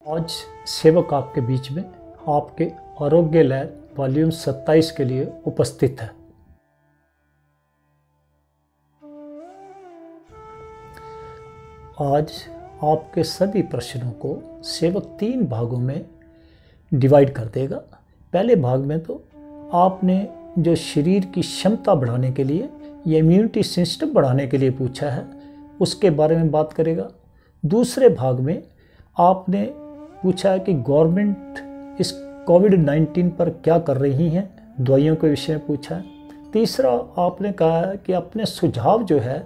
आज सेवक आपके बीच में आपके आरोग्य लैब वॉल्यूम 27 के लिए उपस्थित है। आज आपके सभी प्रश्नों को सेवक 3 भागों में डिवाइड कर देगा। पहले भाग में तो आपने जो शरीर की क्षमता बढ़ाने के लिए या इम्यूनिटी सिस्टम बढ़ाने के लिए पूछा है उसके बारे में बात करेगा। दूसरे भाग में आपने पूछा है कि गवर्नमेंट इस कोविड-19 पर क्या कर रही है, दवाइयों के विषय में पूछा है। तीसरा आपने कहा है कि अपने सुझाव जो है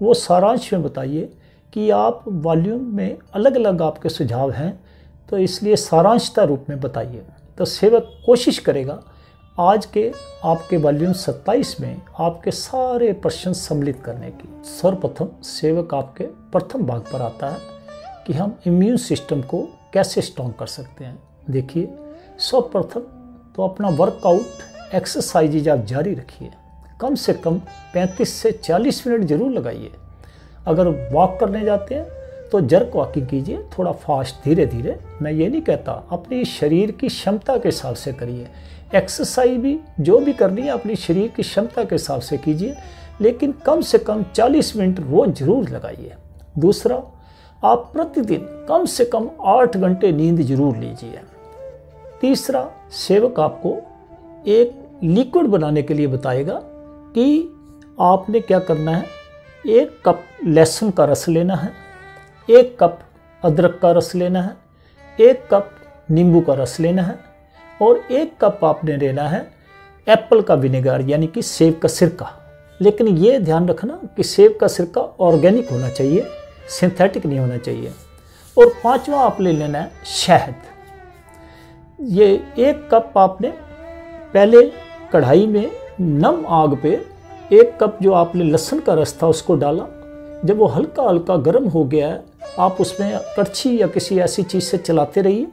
वो सारांश में बताइए कि आप वॉल्यूम में अलग अलग आपके सुझाव हैं, तो इसलिए सारांशता रूप में बताइए। तो सेवक कोशिश करेगा आज के आपके वॉल्यूम 27 में आपके सारे प्रश्न सम्मिलित करने की। सर्वप्रथम सेवक आपके प्रथम भाग पर आता है कि हम इम्यून सिस्टम को कैसे स्ट्रॉन्ग कर सकते हैं। देखिए, सर्वप्रथम तो अपना वर्कआउट एक्सरसाइज आप जारी रखिए, कम से कम 35 से 40 मिनट जरूर लगाइए। अगर वॉक करने जाते हैं तो जर्क वॉकिंग कीजिए, थोड़ा फास्ट धीरे धीरे। मैं ये नहीं कहता, अपनी शरीर की क्षमता के हिसाब से करिए। एक्सरसाइज भी जो भी करनी है अपनी शरीर की क्षमता के हिसाब से कीजिए, लेकिन कम से कम 40 मिनट रोज जरूर लगाइए। दूसरा, आप प्रतिदिन कम से कम 8 घंटे नींद जरूर लीजिए। तीसरा, सेवक आपको एक लिक्विड बनाने के लिए बताएगा कि आपने क्या करना है। 1 कप लहसुन का रस लेना है, 1 कप अदरक का रस लेना है, 1 कप नींबू का रस लेना है और 1 कप आपने लेना है एप्पल का विनेगर यानी कि सेब का सिरका। लेकिन ये ध्यान रखना कि सेब का सिरका ऑर्गेनिक होना चाहिए, सिंथेटिक नहीं होना चाहिए। और 5वां आप ले लेना है शहद। ये 1 कप आपने पहले कढ़ाई में नम आग पे 1 कप जो आपने लहसुन का रस था उसको डाला। जब वो हल्का हल्का गर्म हो गया है, आप उसमें कड़छी या किसी ऐसी चीज़ से चलाते रहिए।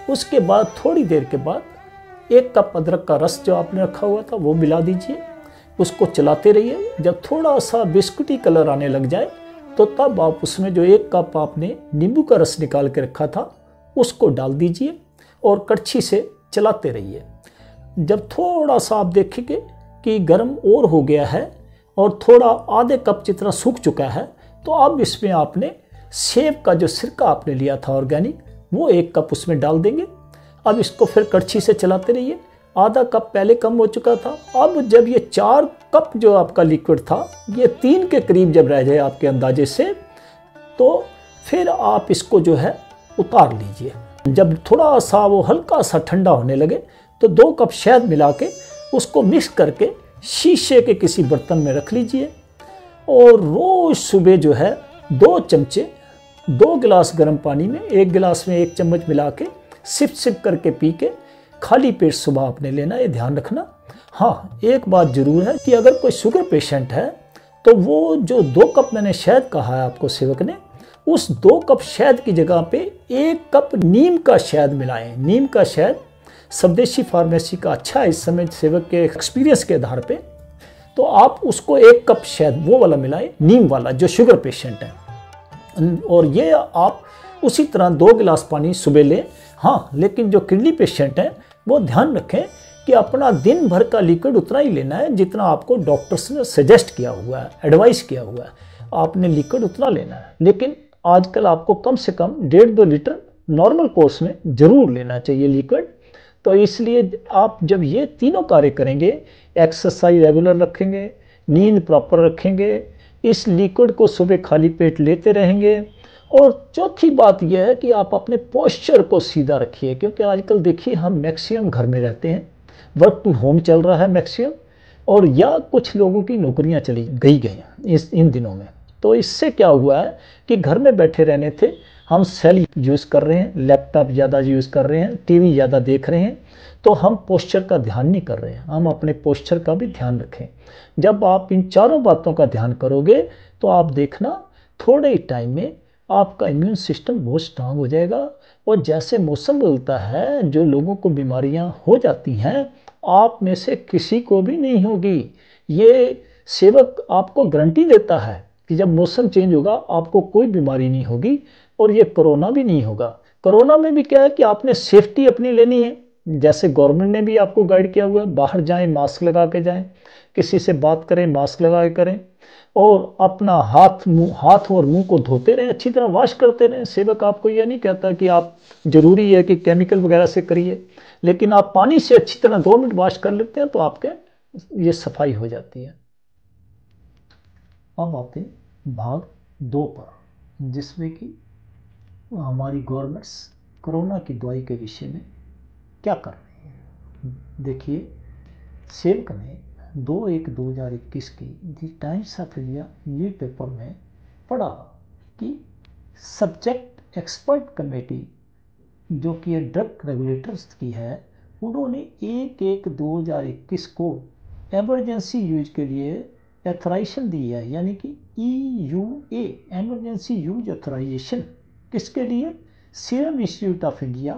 उसके बाद थोड़ी देर के बाद 1 कप अदरक का रस जो आपने रखा हुआ था वो मिला दीजिए, उसको चलाते रहिए। जब थोड़ा सा बिस्कुटी कलर आने लग जाए तो तब आप उसमें जो 1 कप आपने नींबू का रस निकाल के रखा था उसको डाल दीजिए और कड़छी से चलाते रहिए। जब थोड़ा सा आप देखेंगे कि गर्म और हो गया है और थोड़ा आधे कप जितना सूख चुका है, तो अब इसमें आपने सेब का जो सिरका आपने लिया था ऑर्गेनिक, वो 1 कप उसमें डाल देंगे। अब इसको फिर कड़छी से चलाते रहिए। आधा कप पहले कम हो चुका था। अब जब ये 4 कप जो आपका लिक्विड था ये 3 के करीब जब रह जाए आपके अंदाजे से, तो फिर आप इसको जो है उतार लीजिए। जब थोड़ा सा वो हल्का सा ठंडा होने लगे तो 2 कप शहद मिला के उसको मिक्स करके शीशे के किसी बर्तन में रख लीजिए और रोज सुबह जो है 2 चमचे 2 गिलास गर्म पानी में 1 गिलास में 1 चम्मच मिला के सिप सिप करके पी के खाली पेट सुबह आपने लेना, ये ध्यान रखना। हाँ, एक बात जरूर है कि अगर कोई शुगर पेशेंट है तो वो जो 2 कप मैंने शहद कहा है आपको सेवक ने, उस 2 कप शहद की जगह पे 1 कप नीम का शहद मिलाएं। नीम का शहद स्वदेशी फार्मेसी का अच्छा है इस समय सेवक के एक्सपीरियंस के आधार पे, तो आप उसको 1 कप शहद वो वाला मिलाएं, नीम वाला जो शुगर पेशेंट है। और ये आप उसी तरह 2 गिलास पानी सुबह लें। हाँ, लेकिन जो किडनी पेशेंट हैं वो ध्यान रखें कि अपना दिन भर का लिक्विड उतना ही लेना है जितना आपको डॉक्टर्स ने सजेस्ट किया हुआ है, एडवाइस किया हुआ है। आपने लिक्विड उतना लेना है, लेकिन आजकल आपको कम से कम 1.5-2 लीटर नॉर्मल कोर्स में ज़रूर लेना चाहिए लिक्विड। तो इसलिए आप जब ये तीनों कार्य करेंगे, एक्सरसाइज रेगुलर रखेंगे, नींद प्रॉपर रखेंगे, इस लिक्विड को सुबह खाली पेट लेते रहेंगे, और चौथी बात यह है कि आप अपने पोस्चर को सीधा रखिए। क्योंकि आजकल देखिए हम मैक्सिमम घर में रहते हैं, वर्क टू होम चल रहा है मैक्सिमम, और या कुछ लोगों की नौकरियां चली गई इन दिनों में। तो इससे क्या हुआ है कि घर में बैठे रहने थे, हम सेल यूज़ कर रहे हैं, लैपटॉप ज़्यादा यूज़ कर रहे हैं, टीवी ज़्यादा देख रहे हैं, तो हम पोस्चर का ध्यान नहीं कर रहे हैं। हम अपने पोस्चर का भी ध्यान रखें। जब आप इन चारों बातों का ध्यान करोगे तो आप देखना थोड़े ही टाइम में आपका इम्यून सिस्टम बहुत स्ट्रांग हो जाएगा। और जैसे मौसम बदलता है, जो लोगों को बीमारियां हो जाती हैं, आप में से किसी को भी नहीं होगी। ये सेवक आपको गारंटी देता है कि जब मौसम चेंज होगा आपको कोई बीमारी नहीं होगी और ये कोरोना भी नहीं होगा। कोरोना में भी क्या है कि आपने सेफ्टी अपनी लेनी है, जैसे गवर्नमेंट ने भी आपको गाइड किया हुआ है, बाहर जाएं मास्क लगा के जाएं, किसी से बात करें मास्क लगा के करें, और अपना हाथ और मुंह को धोते रहें, अच्छी तरह वॉश करते रहें। सेवक आपको यह नहीं कहता कि आप जरूरी है कि केमिकल वगैरह से करिए, लेकिन आप पानी से अच्छी तरह 2 मिनट वॉश कर लेते हैं तो आपके ये सफाई हो जाती है। अब आते हैं भाग 2 पर, जिसमें कि हमारी गवर्नमेंट्स कोरोना की दवाई के विषय में क्या कर रही है। देखिए, सेवक ने 2/1/2021 की the Times of India newspaper में पढ़ा कि सब्जेक्ट एक्सपर्ट कमेटी जो कि ड्रग रेगुलेटर्स की है, उन्होंने 1/1/2021 को एमरजेंसी यूज के लिए एथोराइजेशन दी है, यानी कि EUA एमरजेंसी यूज ऑथराइजेशन। किसके लिए? Serum Institute of India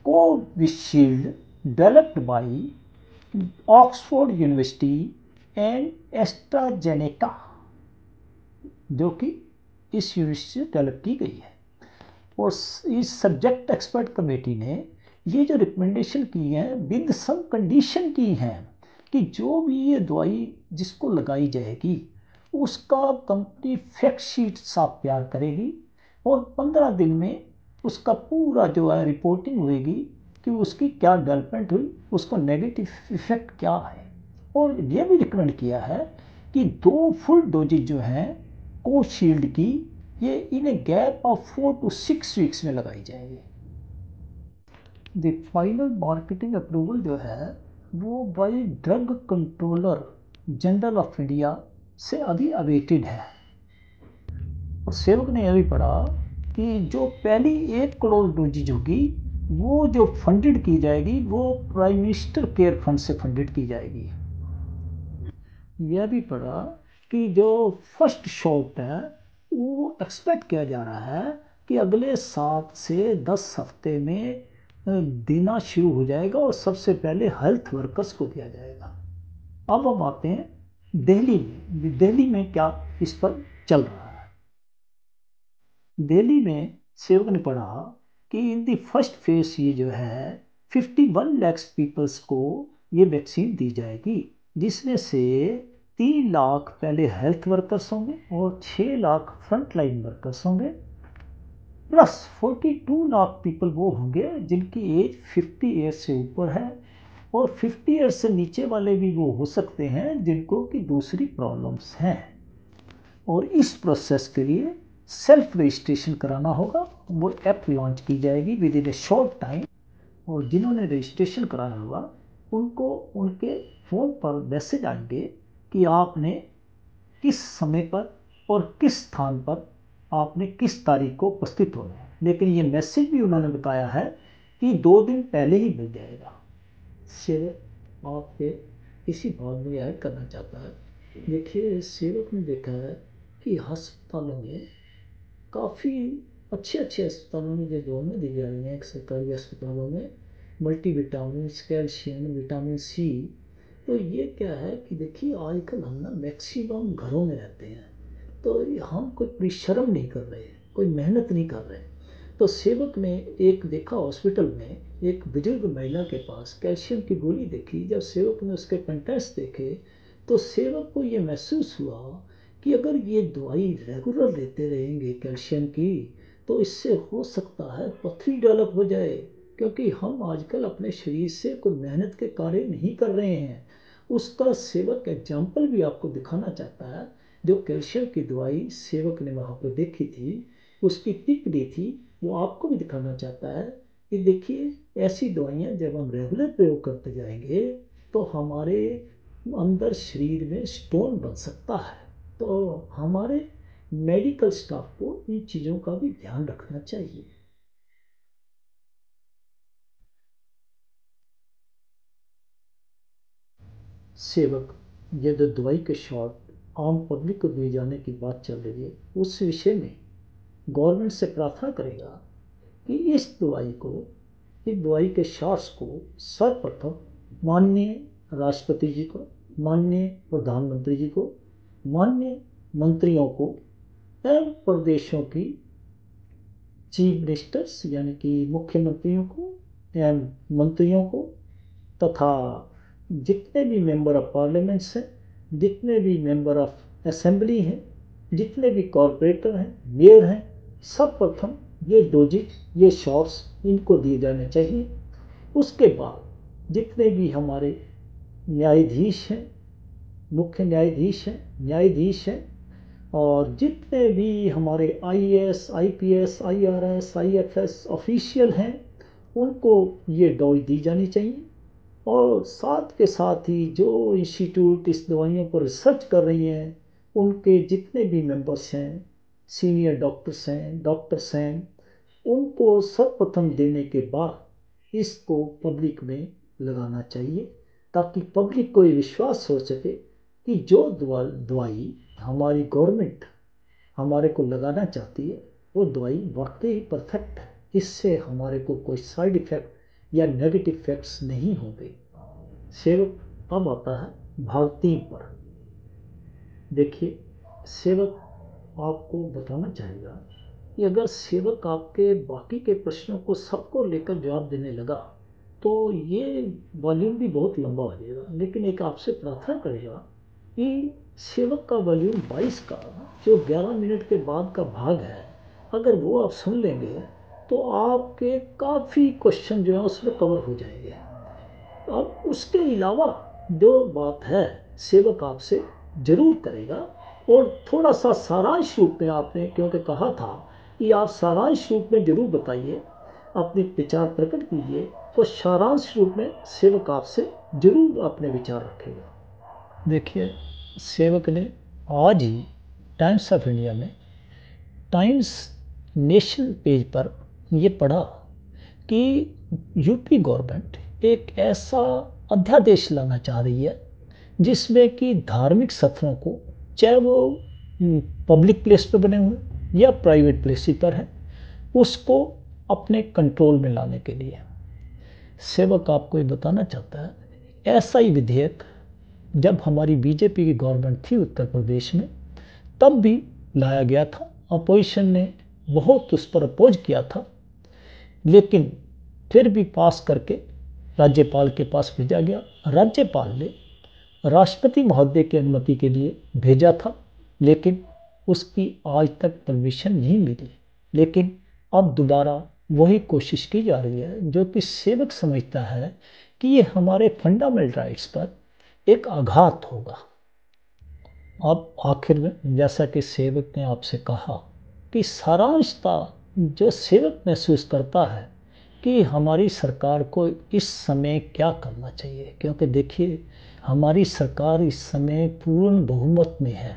Covishield developed by Oxford University and AstraZeneca, जो कि इस यूनिवर्सिटी से डेवलप की गई है। और इस सब्जेक्ट एक्सपर्ट कमेटी ने ये जो रिकमेंडेशन की है विद सम कंडीशन की है कि जो भी ये दवाई जिसको लगाई जाएगी उसका कंपनी फैक्ट शीट साफ तैयार करेगी और 15 दिन में उसका पूरा जो है रिपोर्टिंग होगी कि उसकी क्या डेवलपमेंट हुई, उसका नेगेटिव इफेक्ट क्या है। और ये भी रिकमेंड किया है कि 2 फुल डोजेज जो हैं कोशील्ड की, ये in a gap of 4 to 6 weeks में लगाई जाएगी। द फाइनल मार्केटिंग अप्रूवल जो है वो by drug controller general of India से अभी अवेटेड है। और सेवक ने यह भी पढ़ा कि जो पहली 1 करोड़ डोजेज होगी वो जो फंडेड की जाएगी वो प्राइम मिनिस्टर केयर फंड से फंडेड की जाएगी। यह भी पढ़ा कि जो फर्स्ट शॉट है वो एक्सपेक्ट किया जा रहा है कि अगले 7 से 10 हफ्ते में देना शुरू हो जाएगा और सबसे पहले हेल्थ वर्कर्स को दिया जाएगा। अब हम आते हैं दिल्ली में। दिल्ली में क्या इस पर चल रहा है। दिल्ली में सेवक ने पढ़ा कि इन दी फर्स्ट फेज ये जो है 51 लाख पीपल्स को ये वैक्सीन दी जाएगी, जिसमें से 3 लाख पहले हेल्थ वर्कर्स होंगे और 6 लाख फ्रंट लाइन वर्कर्स होंगे, प्लस 42 लाख पीपल वो होंगे जिनकी एज 50 ईयर से ऊपर है, और 50 ईयर से नीचे वाले भी वो हो सकते हैं जिनको कि दूसरी प्रॉब्लम्स हैं। और इस प्रोसेस के लिए सेल्फ रजिस्ट्रेशन कराना होगा। वो ऐप लॉन्च की जाएगी with in A short time, और जिन्होंने रजिस्ट्रेशन कराना होगा उनको उनके फ़ोन पर मैसेज आएंगे कि आपने किस समय पर और किस स्थान पर आपने किस तारीख को उपस्थित होना है। लेकिन ये मैसेज भी उन्होंने बताया है कि 2 दिन पहले ही मिल जाएगा। सेवक आपके इसी भाग में ऐड करना चाहता है। देखिए, सेवक ने देखा है कि अस्पतालों में काफ़ी अच्छे अस्पतालों में जो दवाइयाँ दी जा रही हैं, सरकारी अस्पतालों में मल्टीविटामिन, कैल्शियम, विटामिन सी। तो ये क्या है कि देखिए आजकल हम ना मैक्सिमम घरों में रहते हैं, तो हम कोई परिश्रम नहीं कर रहे, कोई मेहनत नहीं कर रहे। तो सेवक ने एक देखा हॉस्पिटल में एक बुजुर्ग महिला के पास कैल्शियम की गोली देखी। जब सेवक ने उसके कंटेंट्स देखे तो सेवक को ये महसूस हुआ कि अगर ये दवाई रेगुलर लेते रहेंगे कैल्शियम की तो इससे हो सकता है पथरी डेवलप हो जाए, क्योंकि हम आजकल अपने शरीर से कोई मेहनत के कार्य नहीं कर रहे हैं। उसका सेवक एग्जाम्पल भी आपको दिखाना चाहता है। जो कैल्शियम की दवाई सेवक ने वहाँ पर देखी थी, उसकी टिक दी थी, वो आपको भी दिखाना चाहता है कि देखिए ऐसी दवाइयाँ जब हम रेगुलर प्रयोग करते जाएंगे तो हमारे अंदर शरीर में स्टोन बन सकता है। तो हमारे मेडिकल स्टाफ को इन चीज़ों का भी ध्यान रखना चाहिए। सेवक, ये जो दवाई के शॉट आम पब्लिक को दिए जाने की बात चल रही है, उस विषय में गवर्नमेंट से प्रार्थना करेगा कि इस दवाई के शॉट्स को सर्वप्रथम माननीय राष्ट्रपति जी को, माननीय प्रधानमंत्री जी को, माननीय मंत्रियों को एवं प्रदेशों की चीफ मिनिस्टर्स यानी कि मुख्यमंत्रियों को एवं मंत्रियों को तथा जितने भी मेंबर ऑफ पार्लियामेंट्स हैं, जितने भी मेंबर ऑफ असेंबली हैं, जितने भी कॉरपोरेटर हैं, मेयर हैं, सब प्रथम ये डोजिज, ये शॉट्स इनको दिए जाने चाहिए। उसके बाद जितने भी हमारे न्यायाधीश हैं, मुख्य न्यायाधीश हैं और जितने भी हमारे IAS, IPS, IRS, IFS official हैं, उनको ये डोज दी जानी चाहिए। और साथ के साथ ही जो इंस्टीट्यूट इस दवाइयों पर रिसर्च कर रही हैं, उनके जितने भी मेंबर्स हैं, सीनियर डॉक्टर्स हैं, उनको सर्वप्रथम देने के बाद इसको पब्लिक में लगाना चाहिए, ताकि पब्लिक को ये विश्वास हो सके कि जो दवाई हमारी गवर्नमेंट हमारे को लगाना चाहती है वो दवाई वाकई ही परफेक्ट है, इससे हमारे को कोई साइड इफ़ेक्ट या नेगेटिव इफेक्ट्स नहीं होंगे। सेवक अब आता है भाग 3 पर। देखिए, सेवक आपको बताना चाहेगा कि अगर सेवक आपके बाकी के प्रश्नों को सबको लेकर जवाब देने लगा तो ये वॉल्यूम भी बहुत लंबा हो जाएगा, लेकिन एक आपसे प्रार्थना करेगा कि सेवक का वॉल्यूम 22 का जो 11 मिनट के बाद का भाग है, अगर वो आप सुन लेंगे तो आपके काफ़ी क्वेश्चन जो है उसमें कवर हो जाएंगे। अब उसके अलावा जो बात है सेवक आपसे ज़रूर करेगा, और थोड़ा सा सारांश रूप में आपने क्योंकि कहा था कि आप सारांश रूप में ज़रूर बताइए, अपने विचार प्रकट कीजिए, तो सारांश रूप में सेवक आपसे ज़रूर अपने विचार रखेगा। देखिए, सेवक ने आज ही टाइम्स ऑफ इंडिया में टाइम्स नेशनल पेज पर ये पढ़ा कि यूपी गवर्नमेंट एक ऐसा अध्यादेश लाना चाह रही है जिसमें कि धार्मिक स्थलों को, चाहे वो पब्लिक प्लेस पर बने हुए या प्राइवेट प्लेस पर हैं, उसको अपने कंट्रोल में लाने के लिए सेवक आपको ये बताना चाहता है ऐसा ही विधेयक जब हमारी बीजेपी की गवर्नमेंट थी उत्तर प्रदेश में तब भी लाया गया था। अपोजिशन ने बहुत उस पर अपोज किया था, लेकिन फिर भी पास करके राज्यपाल के पास भेजा गया। राज्यपाल ने राष्ट्रपति महोदय की अनुमति के लिए भेजा था, लेकिन उसकी आज तक परमिशन नहीं मिली। लेकिन अब दोबारा वही कोशिश की जा रही है, जो कि सेवक समझता है कि ये हमारे फंडामेंटल राइट्स पर एक आघात होगा। अब आखिर में जैसा कि सेवक ने आपसे कहा कि सारांशता जो सेवक महसूस करता है कि हमारी सरकार को इस समय क्या करना चाहिए, क्योंकि देखिए हमारी सरकार इस समय पूर्ण बहुमत में है,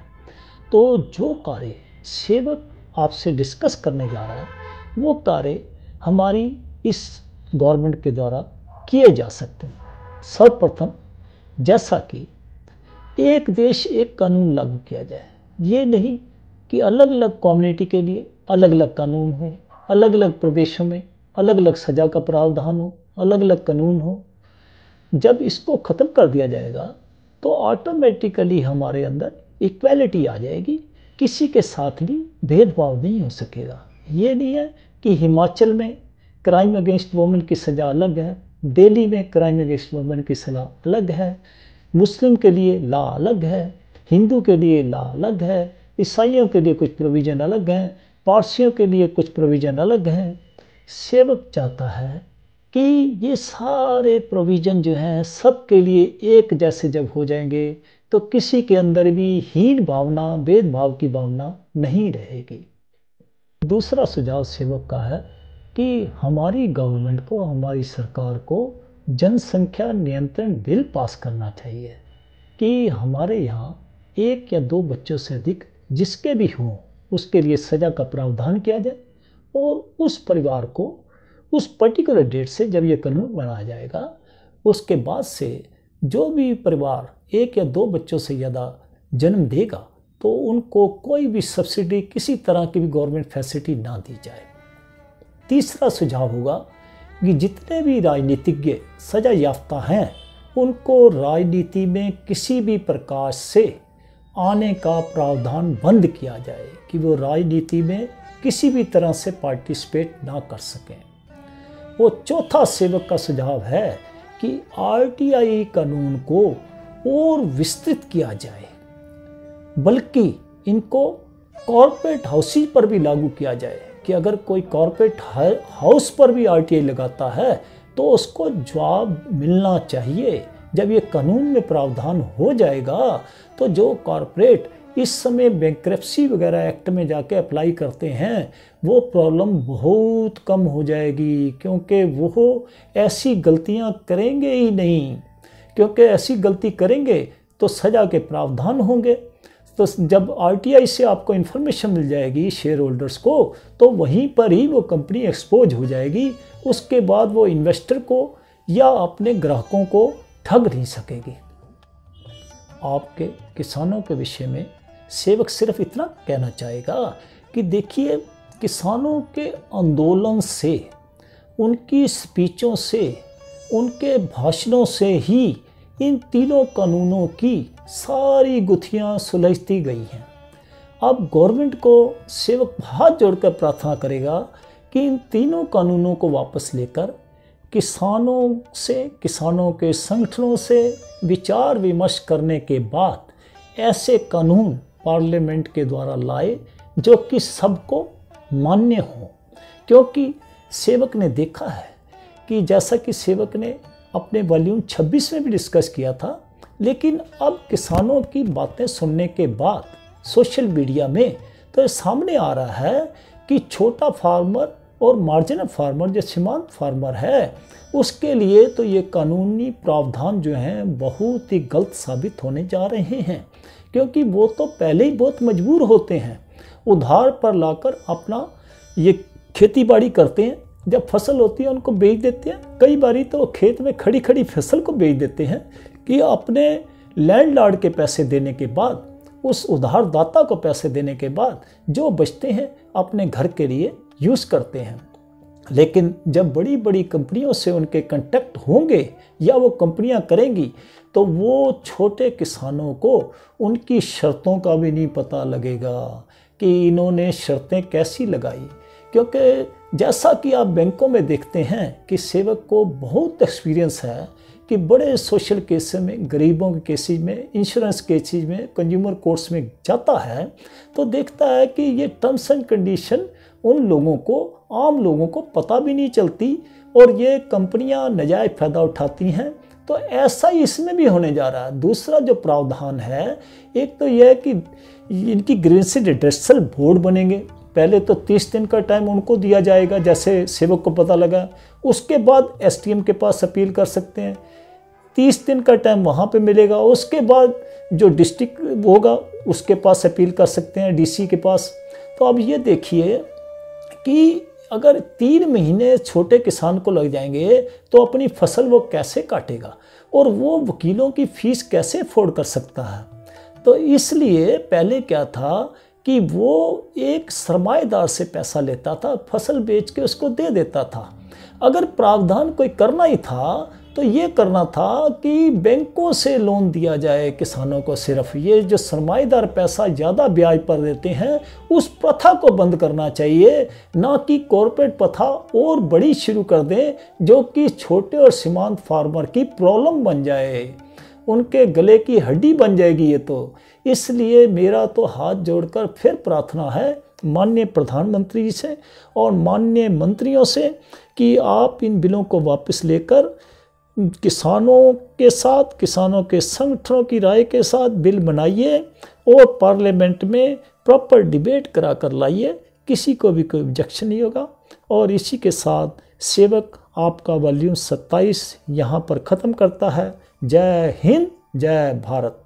तो जो कार्य सेवक आपसे डिस्कस करने जा रहा है वो कार्य हमारी इस गवर्नमेंट के द्वारा किए जा सकते हैं। सर्वप्रथम जैसा कि एक देश एक कानून लागू किया जाए, ये नहीं कि अलग अलग कम्युनिटी के लिए अलग अलग कानून हो, अलग अलग प्रदेशों में अलग अलग सज़ा का प्रावधान हो, अलग अलग कानून हो। जब इसको ख़त्म कर दिया जाएगा तो ऑटोमेटिकली हमारे अंदर इक्वालिटी आ जाएगी, किसी के साथ भी भेदभाव नहीं हो सकेगा। ये नहीं है कि हिमाचल में क्राइम अगेंस्ट वुमेन की सज़ा अलग है, दिल्ली में क्राइम अगेंस्ट वुमेन की सज़ा अलग है, मुस्लिम के लिए लॉ अलग है, हिंदू के लिए लॉ अलग है, ईसाइयों के लिए कुछ प्रोविज़न अलग हैं, पारसियों के लिए कुछ प्रोविज़न अलग हैं। सेवक चाहता है कि ये सारे प्रोविज़न जो हैं सबके लिए एक जैसे जब हो जाएंगे तो किसी के अंदर भी हीन भावना, भेदभाव की भावना नहीं रहेगी। दूसरा सुझाव सेवक का है कि हमारी गवर्नमेंट को, हमारी सरकार को जनसंख्या नियंत्रण बिल पास करना चाहिए कि हमारे यहाँ 1 या 2 बच्चों से अधिक जिसके भी हों उसके लिए सज़ा का प्रावधान किया जाए, और उस परिवार को उस पर्टिकुलर डेट से जब ये कानून बनाया जाएगा उसके बाद से जो भी परिवार 1 या 2 बच्चों से ज़्यादा जन्म देगा तो उनको कोई भी सब्सिडी, किसी तरह की भी गवर्नमेंट फैसिलिटी ना दी जाए। तीसरा सुझाव होगा कि जितने भी राजनीतिज्ञ सजा याफ्ता हैं उनको राजनीति में किसी भी प्रकार से आने का प्रावधान बंद किया जाए, कि वो राजनीति में किसी भी तरह से पार्टिसिपेट ना कर सकें। वो चौथा सेवक का सुझाव है कि आरटीआई कानून को और विस्तृत किया जाए, बल्कि इनको कॉर्पोरेट हाउसिंग पर भी लागू किया जाए कि अगर कोई कॉर्पोरेट हाउस पर भी आरटीआई लगाता है तो उसको जवाब मिलना चाहिए। जब ये कानून में प्रावधान हो जाएगा तो जो कॉर्पोरेट इस समय बैंक्रप्सी वगैरह एक्ट में जाके अप्लाई करते हैं वो प्रॉब्लम बहुत कम हो जाएगी, क्योंकि वो ऐसी गलतियां करेंगे ही नहीं, क्योंकि ऐसी गलती करेंगे तो सज़ा के प्रावधान होंगे। तो जब आरटीआई से आपको इन्फॉर्मेशन मिल जाएगी शेयर होल्डर्स को, तो वहीं पर ही वो कंपनी एक्सपोज हो जाएगी। उसके बाद वो इन्वेस्टर को या अपने ग्राहकों को ठग नहीं सकेगी। आपके किसानों के विषय में सेवक सिर्फ इतना कहना चाहेगा कि देखिए, किसानों के आंदोलन से, उनकी स्पीचों से, उनके भाषणों से ही इन तीनों कानूनों की सारी गुत्थियां सुलझती गई हैं। अब गवर्नमेंट को सेवक हाथ जोड़कर प्रार्थना करेगा कि इन तीनों कानूनों को वापस लेकर किसानों से, किसानों के संगठनों से विचार विमर्श करने के बाद ऐसे कानून पार्लियामेंट के द्वारा लाए जो कि सबको मान्य हो। क्योंकि सेवक ने देखा है कि जैसा कि सेवक ने अपने वॉल्यूम 26 में भी डिस्कस किया था, लेकिन अब किसानों की बातें सुनने के बाद सोशल मीडिया में तो सामने आ रहा है कि छोटा फार्मर और मार्जिनल फार्मर जो सीमांत फार्मर है उसके लिए तो ये कानूनी प्रावधान जो हैं बहुत ही गलत साबित होने जा रहे हैं, क्योंकि वो तो पहले ही बहुत मजबूर होते हैं, उधार पर लाकर अपना ये खेती बाड़ी करते हैं, जब फसल होती है उनको बेच देते हैं। कई बारी तो खेत में खड़ी खड़ी फसल को बेच देते हैं कि अपने लैंडलॉर्ड के पैसे देने के बाद, उस उधारदाता को पैसे देने के बाद जो बचते हैं अपने घर के लिए यूज़ करते हैं। लेकिन जब बड़ी बड़ी कंपनियों से उनके कॉन्टैक्ट होंगे या वो कंपनियां करेंगी तो वो छोटे किसानों को उनकी शर्तों का भी नहीं पता लगेगा कि इन्होंने शर्तें कैसी लगाई। क्योंकि जैसा कि आप बैंकों में देखते हैं कि सेवक को बहुत एक्सपीरियंस है कि बड़े सोशल केस में, गरीबों के केसेज में, इंश्योरेंस केसेज में, कंज्यूमर कोर्ट्स में जाता है तो देखता है कि ये टर्म्स एंड कंडीशन उन लोगों को, आम लोगों को पता भी नहीं चलती और ये कंपनियां नाजायज़ फ़ायदा उठाती हैं। तो ऐसा ही इसमें भी होने जा रहा है। दूसरा जो प्रावधान है, एक तो यह है कि इनकी ग्रीवेंस रिड्रेसल बोर्ड बनेंगे। पहले तो 30 दिन का टाइम उनको दिया जाएगा, जैसे सेवक को पता लगा, उसके बाद एसडीएम के पास अपील कर सकते हैं। 30 दिन का टाइम वहाँ पे मिलेगा, उसके बाद जो डिस्ट्रिक्ट होगा उसके पास अपील कर सकते हैं, डीसी के पास। तो अब ये देखिए कि अगर 3 महीने छोटे किसान को लग जाएंगे तो अपनी फसल वो कैसे काटेगा और वो वकीलों की फीस कैसे अफोर्ड कर सकता है। तो इसलिए पहले क्या था कि वो एक सरमाएदार से पैसा लेता था, फसल बेच के उसको दे देता था। अगर प्रावधान कोई करना ही था तो ये करना था कि बैंकों से लोन दिया जाए किसानों को। सिर्फ ये जो सरमाएदार पैसा ज़्यादा ब्याज पर देते हैं उस प्रथा को बंद करना चाहिए, ना कि कॉर्पोरेट प्रथा और बड़ी शुरू कर दें जो कि छोटे और सीमांत फार्मर की प्रॉब्लम बन जाए, उनके गले की हड्डी बन जाएगी ये तो। इसलिए मेरा तो हाथ जोड़कर फिर प्रार्थना है माननीय प्रधानमंत्री जी से और माननीय मंत्रियों से कि आप इन बिलों को वापस लेकर किसानों के साथ, किसानों के संगठनों की राय के साथ बिल बनाइए और पार्लियामेंट में प्रॉपर डिबेट करा कर लाइए। किसी को भी कोई ऑब्जेक्शन नहीं होगा। और इसी के साथ सेवक आपका वॉल्यूम 27 यहाँ पर ख़त्म करता है। जय हिंद, जय भारत।